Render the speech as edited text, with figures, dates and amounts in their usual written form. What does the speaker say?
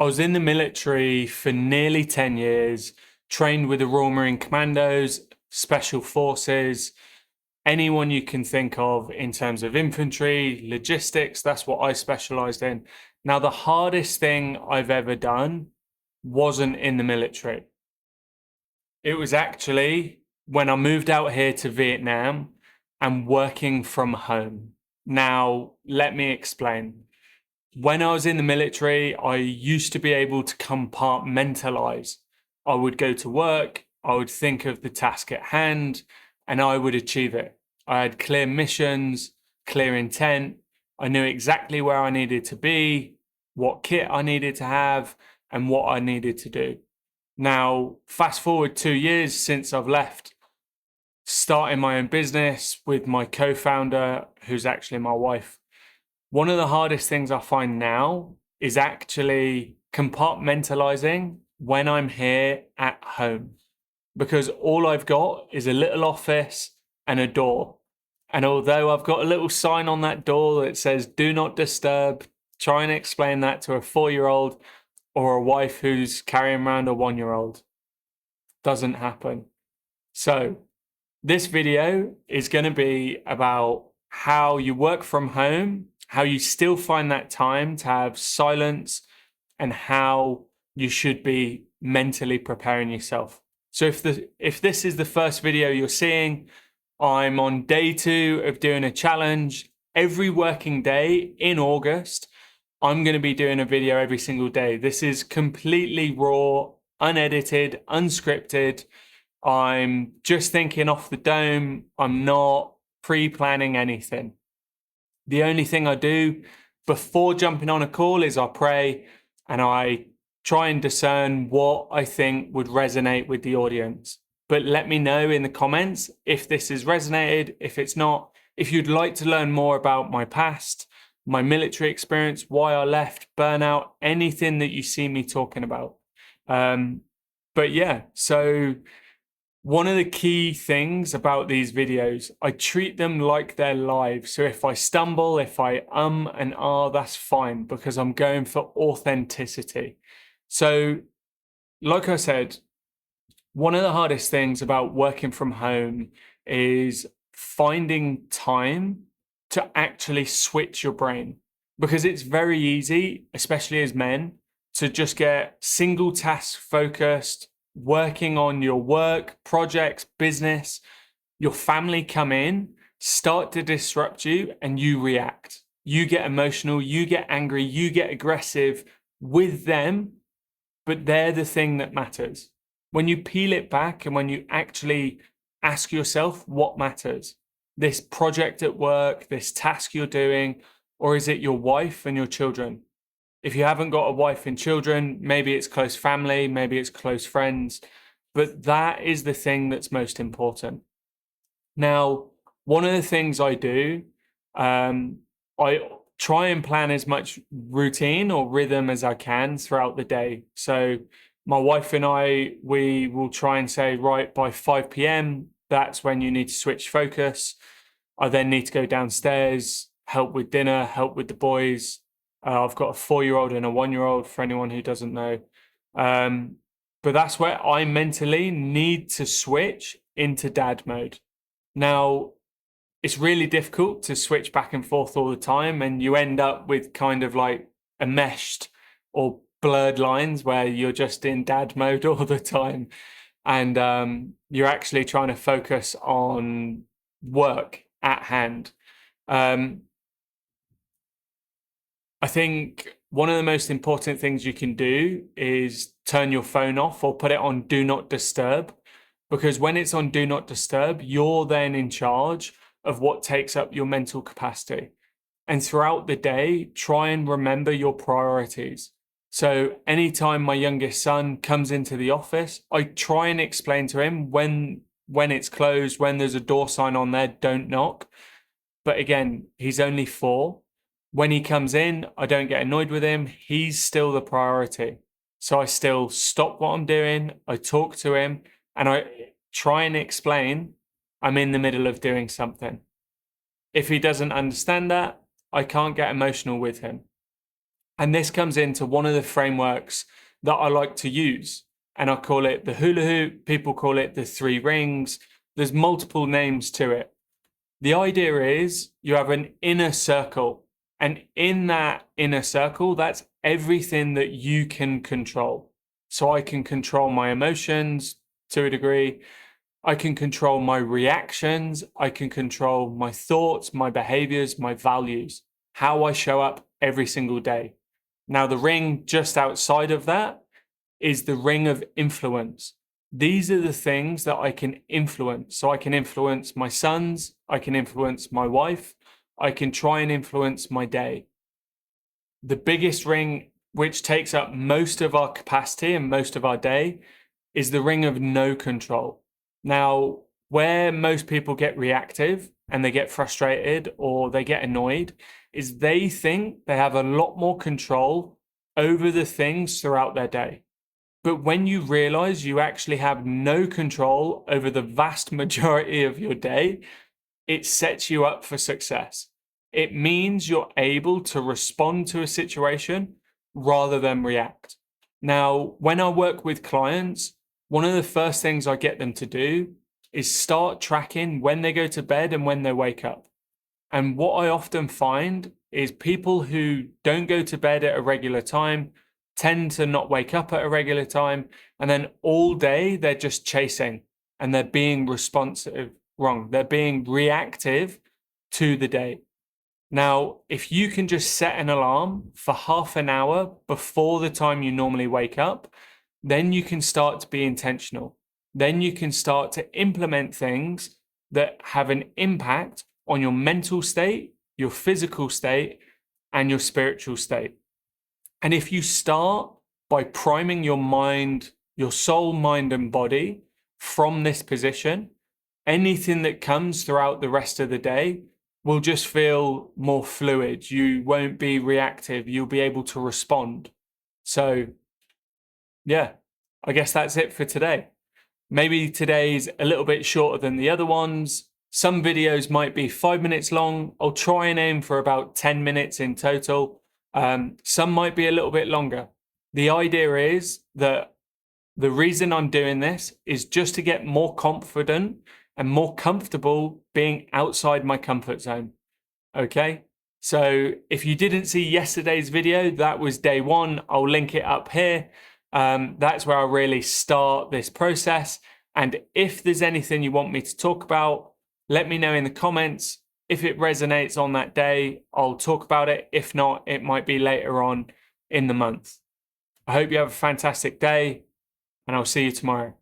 I was in the military for nearly 10 years, trained with the Royal Marine Commandos, Special Forces, anyone you can think of in terms of infantry, logistics. That's what I specialized in. Now, the hardest thing I've ever done wasn't in the military. It was actually when I moved out here to Vietnam and working from home. Now, let me explain. When I was in the military, I used to be able to compartmentalize. I would go to work, I would think of the task at hand, and I would achieve it. I had clear missions, clear intent. I knew exactly where I needed to be, what kit I needed to have, and what I needed to do. Now, fast forward 2 years since I've left, starting my own business with my co-founder, who's actually my wife. One of the hardest things I find now is actually compartmentalizing when I'm here at home, because all I've got is a little office and a door. And although I've got a little sign on that door that says, "Do not disturb," try and explain that to a 4-year-old or a wife who's carrying around a 1-year-old. Doesn't happen. So this video is going to be about how you work from home, how you still find that time to have silence, and how you should be mentally preparing yourself. So if this is the first video you're seeing, I'm on day 2 of doing a challenge. Every working day in August, I'm going to be doing a video every single day. This is completely raw, unedited, unscripted. I'm just thinking off the dome. I'm not pre-planning anything. The only thing I do before jumping on a call is I pray and I try and discern what I think would resonate with the audience. But let me know in the comments if this has resonated, if it's not, if you'd like to learn more about my past, my military experience, why I left, burnout, anything that you see me talking about. But yeah, so one of the key things about these videos, I treat them like they're live. So if I stumble, if I and ah, that's fine, because I'm going for authenticity. So like I said, one of the hardest things about working from home is finding time to actually switch your brain, because it's very easy, especially as men, to just get single task focused, working on your work, projects, business. Your family come in, start to disrupt you, and you react. You get emotional, you get angry, you get aggressive with them, but they're the thing that matters. When you peel it back and when you actually ask yourself what matters, this project at work, this task you're doing, or is it your wife and your children? If you haven't got a wife and children, maybe it's close family, maybe it's close friends, but that is the thing that's most important. Now, one of the things I do, I try and plan as much routine or rhythm as I can throughout the day. So my wife and I, we will try and say, right, by 5 p.m., that's when you need to switch focus. I then need to go downstairs, help with dinner, help with the boys. I've got a 4-year-old and a 1-year-old for anyone who doesn't know. But that's where I mentally need to switch into dad mode. Now, it's really difficult to switch back and forth all the time, and you end up with kind of like enmeshed or blurred lines where you're just in dad mode all the time, and you're actually trying to focus on work at hand. I think one of the most important things you can do is turn your phone off or put it on do not disturb, because when it's on do not disturb, you're then in charge of what takes up your mental capacity. And throughout the day, try and remember your priorities. So anytime my youngest son comes into the office, I try and explain to him when it's closed, when there's a door sign on there, don't knock. But again, he's only 4. When he comes in, I don't get annoyed with him. He's still the priority. So I still stop what I'm doing. I talk to him and I try and explain I'm in the middle of doing something. If he doesn't understand that, I can't get emotional with him. And this comes into one of the frameworks that I like to use. And I call it the hula hoop. People call it the 3 rings. There's multiple names to it. The idea is you have an inner circle. And in that inner circle, that's everything that you can control. So I can control my emotions to a degree. I can control my reactions. I can control my thoughts, my behaviors, my values, how I show up every single day. Now, the ring just outside of that is the ring of influence. These are the things that I can influence. So I can influence my sons, I can influence my wife, I can try and influence my day. The biggest ring, which takes up most of our capacity and most of our day, is the ring of no control. Now, where most people get reactive and they get frustrated or they get annoyed is they think they have a lot more control over the things throughout their day. But when you realize you actually have no control over the vast majority of your day, it sets you up for success. It means you're able to respond to a situation rather than react. Now, when I work with clients, one of the first things I get them to do is start tracking when they go to bed and when they wake up. And what I often find is people who don't go to bed at a regular time tend to not wake up at a regular time. And then all day they're just chasing and they're being wrong. They're being reactive to the day. Now, if you can just set an alarm for half an hour before the time you normally wake up, then you can start to be intentional. Then you can start to implement things that have an impact on your mental state, your physical state, and your spiritual state. And if you start by priming your mind, your soul, mind, and body from this position, anything that comes throughout the rest of the day will just feel more fluid. You won't be reactive. You'll be able to respond. So, yeah, I guess that's it for today. Maybe today's a little bit shorter than the other ones. Some videos might be 5 minutes long. I'll try and aim for about 10 minutes in total. Some might be a little bit longer. The idea is that the reason I'm doing this is just to get more confident and more comfortable being outside my comfort zone. Okay? So if you didn't see yesterday's video, that was day 1. I'll link it up here. That's where I'll really start this process. And if there's anything you want me to talk about, let me know in the comments. If it resonates on that day, I'll talk about it. If not, it might be later on in the month. I hope you have a fantastic day, and I'll see you tomorrow.